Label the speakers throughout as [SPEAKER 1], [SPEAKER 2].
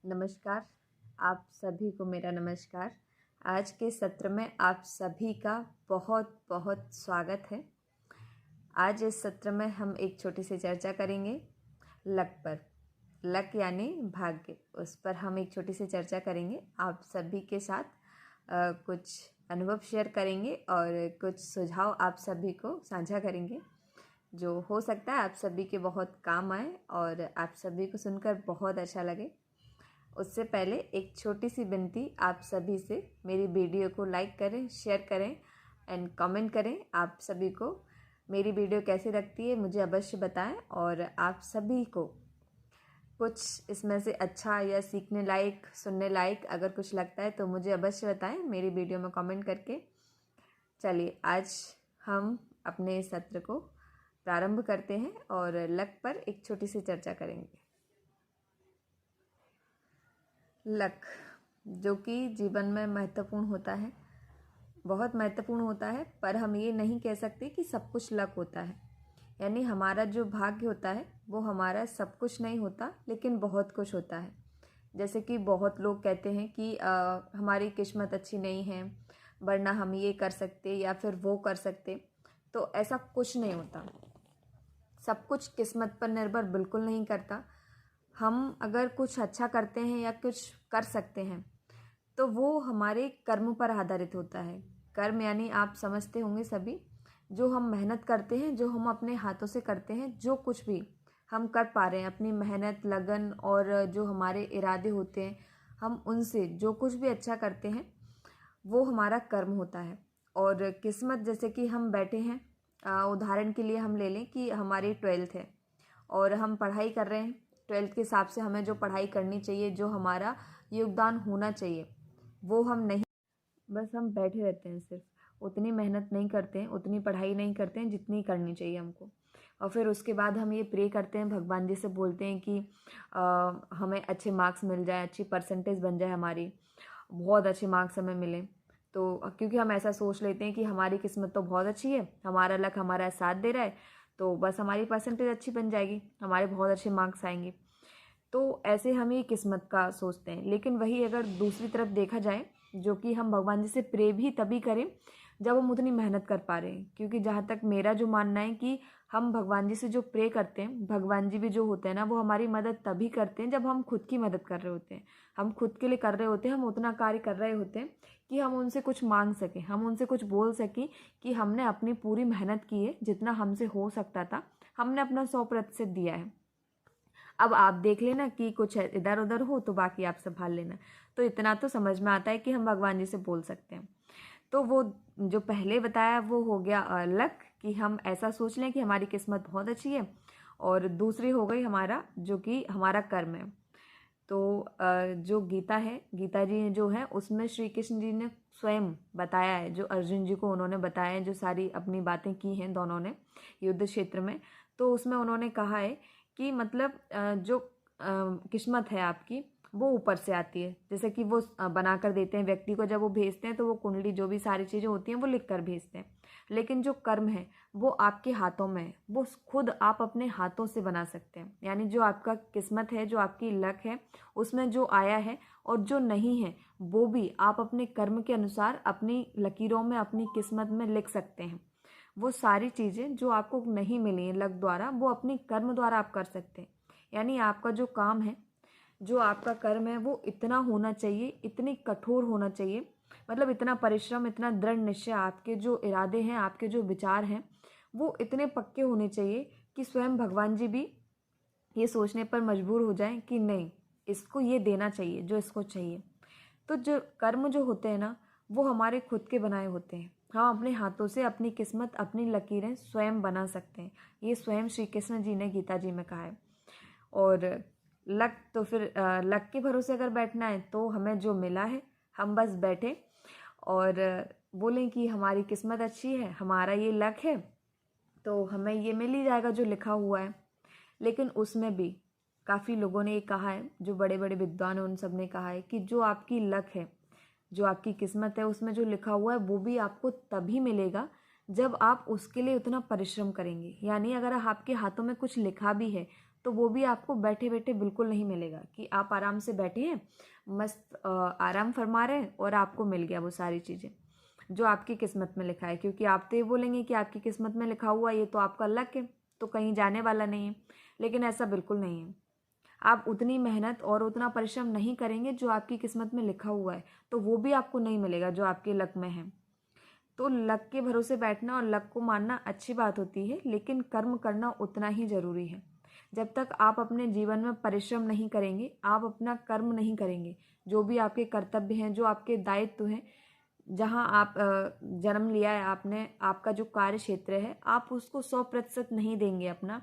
[SPEAKER 1] नमस्कार। आप सभी को मेरा नमस्कार। आज के सत्र में आप सभी का बहुत बहुत स्वागत है। आज इस सत्र में हम एक छोटी सी चर्चा करेंगे लक पर। लक यानी भाग्य, उस पर हम एक छोटी सी चर्चा करेंगे। आप सभी के साथ कुछ अनुभव शेयर करेंगे और कुछ सुझाव आप सभी को साझा करेंगे जो हो सकता है आप सभी के बहुत काम आए और आप सभी को सुनकर बहुत अच्छा लगे। उससे पहले एक छोटी सी विनती आप सभी से, मेरी वीडियो को लाइक करें, शेयर करें एंड कमेंट करें। आप सभी को मेरी वीडियो कैसी लगती है मुझे अवश्य बताएं और आप सभी को कुछ इसमें से अच्छा या सीखने लायक, सुनने लायक अगर कुछ लगता है तो मुझे अवश्य बताएं मेरी वीडियो में कमेंट करके। चलिए आज हम अपने सत्र को प्रारंभ करते हैं और लक पर एक छोटी सी चर्चा करेंगे। लक जो कि जीवन में महत्वपूर्ण होता है, बहुत महत्वपूर्ण होता है, पर हम ये नहीं कह सकते कि सब कुछ लक होता है। यानी हमारा जो भाग्य होता है वो हमारा सब कुछ नहीं होता, लेकिन बहुत कुछ होता है। जैसे कि बहुत लोग कहते हैं कि हमारी किस्मत अच्छी नहीं है वरना हम ये कर सकते या फिर वो कर सकते, तो ऐसा कुछ नहीं होता। सब कुछ किस्मत पर निर्भर बिल्कुल नहीं करता। हम अगर कुछ अच्छा करते हैं या कुछ कर सकते हैं तो वो हमारे कर्म पर आधारित होता है। कर्म यानी आप समझते होंगे सभी, जो हम मेहनत करते हैं, जो हम अपने हाथों से करते हैं, जो कुछ भी हम कर पा रहे हैं अपनी मेहनत, लगन और जो हमारे इरादे होते हैं, हम उनसे जो कुछ भी अच्छा करते हैं वो हमारा कर्म होता है। और किस्मत, जैसे कि हम बैठे हैं, उदाहरण के लिए हम ले लें कि हमारी 12th है और हम पढ़ाई कर रहे हैं। 12th के हिसाब से हमें जो पढ़ाई करनी चाहिए, जो हमारा योगदान होना चाहिए, वो हम नहीं, बस हम बैठे रहते हैं, सिर्फ उतनी मेहनत नहीं करते हैं, उतनी पढ़ाई नहीं करते हैं जितनी करनी चाहिए हमको। और फिर उसके बाद हम ये प्रे करते हैं, भगवान जी से बोलते हैं कि हमें अच्छे मार्क्स मिल जाए, अच्छी परसेंटेज बन जाए, हमारी बहुत अच्छे मार्क्स हमें मिले। तो क्योंकि हम ऐसा सोच लेते हैं कि हमारी किस्मत तो बहुत अच्छी है, हमारा लक हमारा साथ दे रहा है, तो बस हमारी परसेंटेज अच्छी बन जाएगी, हमारे बहुत अच्छे मार्क्स आएंगे। तो ऐसे हम ये किस्मत का सोचते हैं। लेकिन वही अगर दूसरी तरफ देखा जाए, जो कि हम भगवान जी से प्रे भी तभी करें जब हम उतनी मेहनत कर पा रहे हैं। क्योंकि जहाँ तक मेरा जो मानना है कि हम भगवान जी से जो प्रे करते हैं, भगवान जी भी जो होते हैं ना, वो हमारी मदद तभी करते हैं जब हम खुद की मदद कर रहे होते हैं, हम खुद के लिए कर रहे होते हैं, हम उतना कार्य कर रहे होते हैं कि हम उनसे कुछ मांग सकें, हम उनसे कुछ बोल सकें कि हमने अपनी पूरी मेहनत की है, जितना हमसे हो सकता था हमने अपना 100% दिया है। अब आप देख लेना कि कुछ इधर उधर हो तो बाकी आप संभाल लेना। तो इतना तो समझ में आता है कि हम भगवान जी से बोल सकते हैं। तो वो जो पहले बताया वो हो गया लक, कि हम ऐसा सोच लें कि हमारी किस्मत बहुत अच्छी है। और दूसरी हो गई हमारा, जो कि हमारा कर्म है। तो जो गीता है, गीता जी जो है, उसमें श्री कृष्ण जी ने स्वयं बताया है, जो अर्जुन जी को उन्होंने बताया है, जो सारी अपनी बातें की हैं दोनों ने युद्ध क्षेत्र में। तो उसमें उन्होंने कहा है कि मतलब जो किस्मत है आपकी वो ऊपर से आती है। जैसे कि वो बना कर देते हैं व्यक्ति को, जब वो भेजते हैं तो वो कुंडली, जो भी सारी चीज़ें होती हैं वो लिख कर भेजते हैं। लेकिन जो कर्म है वो आपके हाथों में है, वो खुद आप अपने हाथों से बना सकते हैं। यानी जो आपका किस्मत है, जो आपकी लक है, उसमें जो आया है और जो नहीं है वो भी आप अपने कर्म के अनुसार अपनी लकीरों में, अपनी किस्मत में लिख सकते हैं। वो सारी चीज़ें जो आपको नहीं मिली हैं लक द्वारा, वो अपनी कर्म द्वारा आप कर सकते हैं। यानी आपका जो काम है, जो आपका कर्म है, वो इतना होना चाहिए, इतनी कठोर होना चाहिए, मतलब इतना परिश्रम, इतना दृढ़ निश्चय, आपके जो इरादे हैं, आपके जो विचार हैं, वो इतने पक्के होने चाहिए कि स्वयं भगवान जी भी ये सोचने पर मजबूर हो जाएं कि नहीं, इसको ये देना चाहिए जो इसको चाहिए। तो जो कर्म जो होते हैं ना, वो हमारे खुद के बनाए होते हैं। हम अपने हाथों से अपनी किस्मत, अपनी लकीरें स्वयं बना सकते हैं। ये स्वयं श्री कृष्ण जी ने गीता जी में कहा है। और लक, तो फिर लक के भरोसे अगर बैठना है तो हमें जो मिला है हम बस बैठे और बोलें कि हमारी किस्मत अच्छी है, हमारा ये लक है, तो हमें ये मिल ही जाएगा जो लिखा हुआ है। लेकिन उसमें भी काफ़ी लोगों ने ये कहा है, जो बड़े बड़े विद्वान हैं उन सब ने कहा है कि जो आपकी लक है, जो आपकी किस्मत है, उसमें जो लिखा हुआ है वो भी आपको तभी मिलेगा जब आप उसके लिए उतना परिश्रम करेंगे। यानी अगर आपके हाथों में कुछ लिखा भी है तो वो भी आपको बैठे बैठे बिल्कुल नहीं मिलेगा कि आप आराम से बैठे हैं, मस्त आराम फरमा रहे हैं और आपको मिल गया वो सारी चीज़ें जो आपकी किस्मत में लिखा है। क्योंकि आप तो ये बोलेंगे कि आपकी किस्मत में लिखा हुआ ये तो आपका लक है, तो कहीं जाने वाला नहीं है, लेकिन ऐसा बिल्कुल नहीं है। आप उतनी मेहनत और उतना परिश्रम नहीं करेंगे जो आपकी किस्मत में लिखा हुआ है, तो वो भी आपको नहीं मिलेगा जो आपके लक में है। तो लक के भरोसे बैठना और लक को मानना अच्छी बात होती है, लेकिन कर्म करना उतना ही ज़रूरी है। जब तक आप अपने जीवन में परिश्रम नहीं करेंगे, आप अपना कर्म नहीं करेंगे, जो भी आपके कर्तव्य हैं, जो आपके दायित्व हैं, जहाँ आप जन्म लिया है आपने, आपका जो कार्य क्षेत्र है, आप उसको 100% नहीं देंगे अपना,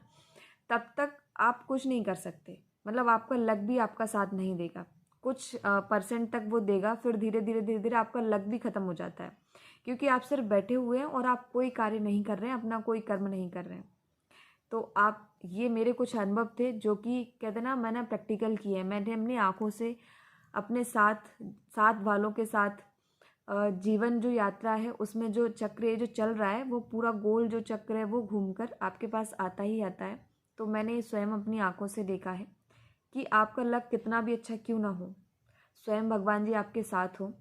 [SPEAKER 1] तब तक आप कुछ नहीं कर सकते। मतलब आपका लक भी आपका साथ नहीं देगा, कुछ परसेंट तक वो देगा, फिर धीरे धीरे धीरे धीरे आपका लक भी ख़त्म हो जाता है, क्योंकि आप सिर्फ बैठे हुए हैं और आप कोई कार्य नहीं कर रहे हैं, अपना कोई कर्म नहीं कर रहे हैं। तो आप, ये मेरे कुछ अनुभव थे जो कि कहते ना मैंने प्रैक्टिकल किए हैं। मैंने अपनी आँखों से अपने साथ वालों के साथ जीवन जो यात्रा है उसमें जो चक्र जो चल रहा है, वो पूरा गोल जो चक्र है वो घूमकर आपके पास आता ही आता है। तो मैंने स्वयं अपनी आँखों से देखा है कि आपका लक कितना भी अच्छा क्यों ना हो, स्वयं भगवान जी आपके साथ हो,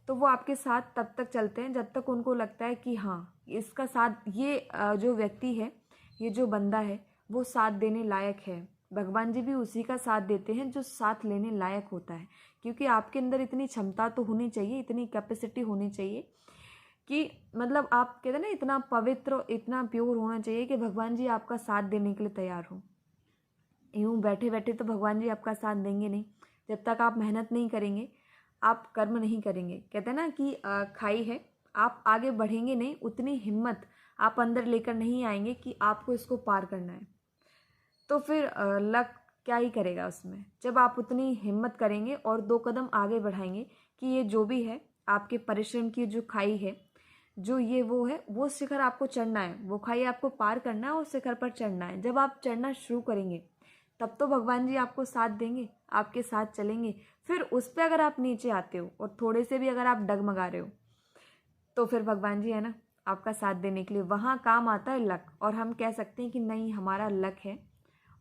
[SPEAKER 1] तो वो आपके साथ तब तक चलते हैं जब तक उनको लगता है कि हाँ इसका साथ, ये जो व्यक्ति है, ये जो बंदा है वो साथ देने लायक है। भगवान जी भी उसी का साथ देते हैं जो साथ लेने लायक होता है, क्योंकि आपके अंदर इतनी क्षमता तो होनी चाहिए, इतनी कैपेसिटी होनी चाहिए कि मतलब आप कहते हैं ना इतना पवित्र, इतना प्योर होना चाहिए कि भगवान जी आपका साथ देने के लिए तैयार हो। यूँ बैठे बैठे तो भगवान जी आपका साथ देंगे नहीं, जब तक आप मेहनत नहीं करेंगे, आप कर्म नहीं करेंगे। कहते हैं ना कि खाई है, आप आगे बढ़ेंगे नहीं, उतनी हिम्मत आप अंदर लेकर नहीं आएंगे कि आपको इसको पार करना है, तो फिर लक क्या ही करेगा उसमें। जब आप उतनी हिम्मत करेंगे और 2 कदम आगे बढ़ाएंगे कि ये जो भी है आपके परिश्रम की जो खाई है, जो ये वो है, वो शिखर आपको चढ़ना है, वो खाई आपको पार करना है और शिखर पर चढ़ना है। जब आप चढ़ना शुरू करेंगे तब तो भगवान जी आपको साथ देंगे, आपके साथ चलेंगे। फिर उस पर अगर आप नीचे आते हो और थोड़े से भी अगर आप डगमगा रहे हो, तो फिर भगवान जी है ना आपका साथ देने के लिए, वहाँ काम आता है लक। और हम कह सकते हैं कि नहीं, हमारा लक है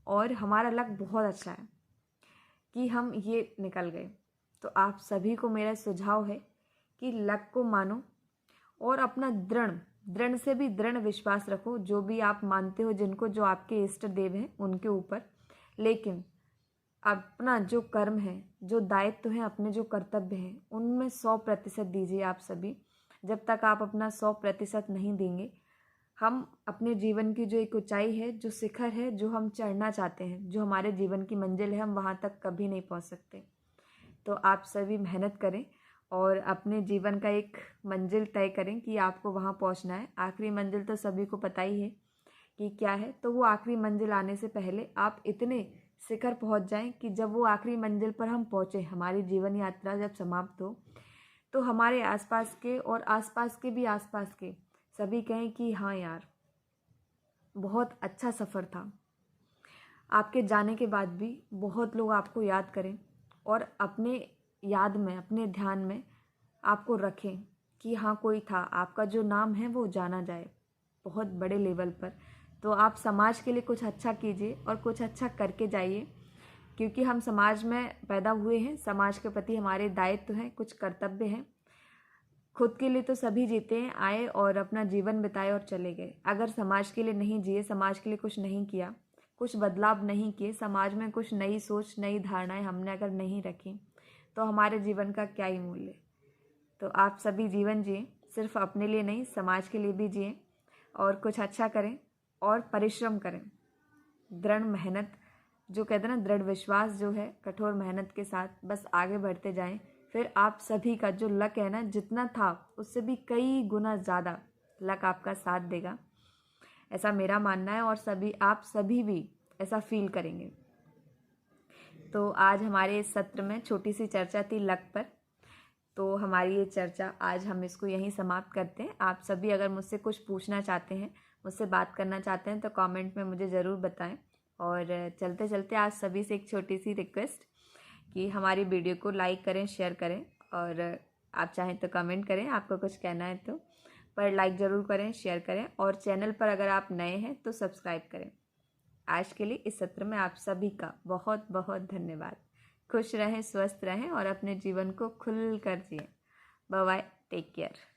[SPEAKER 1] और हमारा लक बहुत अच्छा है कि हम ये निकल गए। तो आप सभी को मेरा सुझाव है कि लक को मानो और अपना दृढ़ से भी दृढ़ विश्वास रखो, जो भी आप मानते हो, जिनको, जो आपके इष्ट देव हैं उनके ऊपर। लेकिन अपना जो कर्म है, जो दायित्व है, अपने जो कर्तव्य हैं, उनमें 100% दीजिए आप सभी। जब तक आप अपना 100% नहीं देंगे, हम अपने जीवन की जो एक ऊंचाई है, जो शिखर है, जो हम चढ़ना चाहते हैं, जो हमारे जीवन की मंजिल है, हम वहाँ तक कभी नहीं पहुँच सकते। तो आप सभी मेहनत करें और अपने जीवन का एक मंजिल तय करें कि आपको वहाँ पहुँचना है। आखिरी मंजिल तो सभी को पता ही है कि क्या है, तो वो आखिरी मंजिल आने से पहले आप इतने शिखर पहुँच जाएं कि जब वो आखिरी मंजिल पर हम पहुँचे, हमारी जीवन यात्रा जब समाप्त हो, तो हमारे आसपास के और आसपास के भी आसपास के सभी कहें कि हाँ यार, बहुत अच्छा सफ़र था। आपके जाने के बाद भी बहुत लोग आपको याद करें और अपने याद में, अपने ध्यान में आपको रखें कि हाँ कोई था, आपका जो नाम है वो जाना जाए बहुत बड़े लेवल पर। तो आप समाज के लिए कुछ अच्छा कीजिए और कुछ अच्छा करके जाइए, क्योंकि हम समाज में पैदा हुए हैं, समाज के प्रति हमारे दायित्व हैं, कुछ कर्तव्य हैं। खुद के लिए तो सभी जीते हैं, आए और अपना जीवन बिताए और चले गए। अगर समाज के लिए नहीं जिए, समाज के लिए कुछ नहीं किया, कुछ बदलाव नहीं किए, समाज में कुछ नई सोच, नई धारणाएं हमने अगर नहीं रखी, तो हमारे जीवन का क्या ही मूल्य। तो आप सभी जीवन जिए, सिर्फ अपने लिए नहीं, समाज के लिए भी जिए और कुछ अच्छा करें और परिश्रम करें। दृढ़ मेहनत, जो कहते हैं ना, दृढ़ विश्वास जो है, कठोर मेहनत के साथ बस आगे बढ़ते जाएं। फिर आप सभी का जो लक है ना, जितना था उससे भी कई गुना ज़्यादा लक आपका साथ देगा, ऐसा मेरा मानना है। और आप सभी भी ऐसा फील करेंगे। तो आज हमारे इस सत्र में छोटी सी चर्चा थी लक पर। तो हमारी ये चर्चा आज हम इसको यहीं समाप्त करते हैं। आप सभी अगर मुझसे कुछ पूछना चाहते हैं, मुझसे बात करना चाहते हैं, तो कमेंट में मुझे ज़रूर बताएं। और चलते चलते आज सभी से एक छोटी सी रिक्वेस्ट कि हमारी वीडियो को लाइक करें, शेयर करें, और आप चाहें तो कमेंट करें, आपको कुछ कहना है तो। पर लाइक ज़रूर करें, शेयर करें, और चैनल पर अगर आप नए हैं तो सब्सक्राइब करें। आज के लिए इस सत्र में आप सभी का बहुत बहुत धन्यवाद। खुश रहें, स्वस्थ रहें और अपने जीवन को खुल कर जिएं। Bye bye, take care.